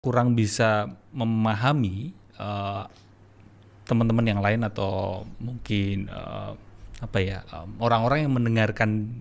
kurang bisa memahami teman-teman yang lain atau mungkin orang-orang yang mendengarkan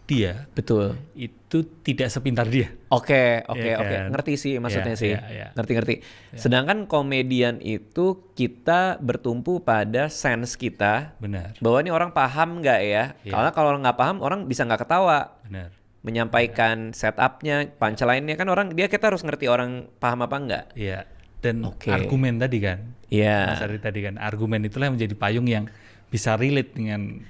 dia Betul. itu tidak sepintar dia. Oke. Iya kan? Ngerti sih maksudnya sih. Iya. Ngerti. Sedangkan komedian itu kita bertumpu pada sense kita. Benar. Bahwa ini orang paham nggak ya? Iya. Karena kalau nggak paham orang bisa nggak ketawa. Benar. Menyampaikan setupnya, punchline-nya kan kita harus ngerti orang paham apa nggak. Iya. Dan Oke. argumen tadi kan. Iya. Mas Ari tadi kan, argumen itulah yang menjadi payung yang bisa relate dengan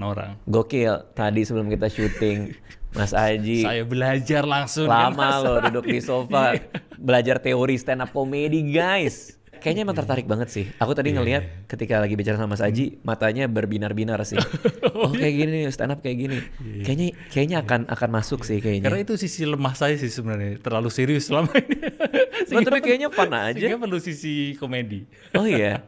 orang. Gokil. Tadi sebelum kita syuting, Mas Aji Saya belajar langsung. lama loh duduk di sofa belajar teori stand up comedy guys. Kayaknya emang tertarik banget sih. Aku tadi ngelihat ketika lagi bicara sama Mas Aji, matanya berbinar-binar sih. Oh kayak gini stand up kayak gini. Kayaknya akan masuk sih kayaknya. Karena itu sisi lemah saya sih sebenarnya, terlalu serius selama ini. Tapi kayaknya fun aja. Sehingga perlu sisi komedi. Oh iya.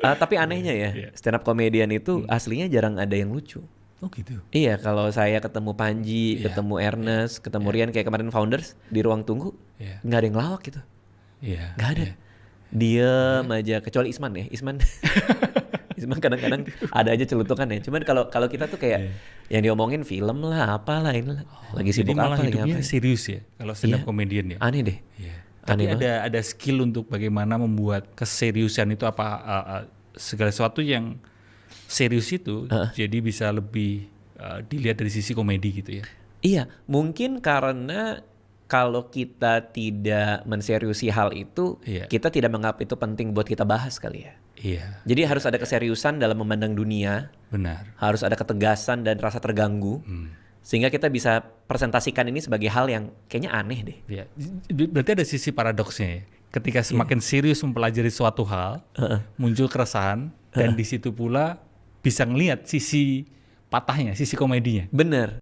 Tapi anehnya ya, stand up comedian itu aslinya jarang ada yang lucu. Oh gitu. Iya, kalau saya ketemu Panji, ketemu Ernest, ketemu Rian kayak kemarin Founders di ruang tunggu, nggak ada yang ngelawak gitu. Iya. Nggak ada. Diem aja, kecuali Isman ya. Isman kadang-kadang ada aja celutukan ya. Cuman kalau kita tuh kayak yang diomongin film lah, apalah ini lah. Lagi sibuk Jadi malah apa lagi hidupnya ngapain. serius ya kalau stand up comedian ya. Aneh deh. Iya. Tapi Aneh ada skill untuk bagaimana membuat keseriusan itu segala sesuatu yang serius itu jadi bisa lebih dilihat dari sisi komedi gitu ya. Iya, mungkin karena kalau kita tidak menseriusi hal itu, kita tidak menganggap itu penting buat kita bahas kali ya. Iya. Jadi harus ada keseriusan dalam memandang dunia. Benar. Harus ada ketegasan dan rasa terganggu. Sehingga kita bisa presentasikan ini sebagai hal yang kayaknya aneh deh. Iya. Berarti ada sisi paradoksnya ya. Ketika semakin serius mempelajari suatu hal, muncul keresahan dan di situ pula bisa ngelihat sisi patahnya, sisi komedinya. Bener.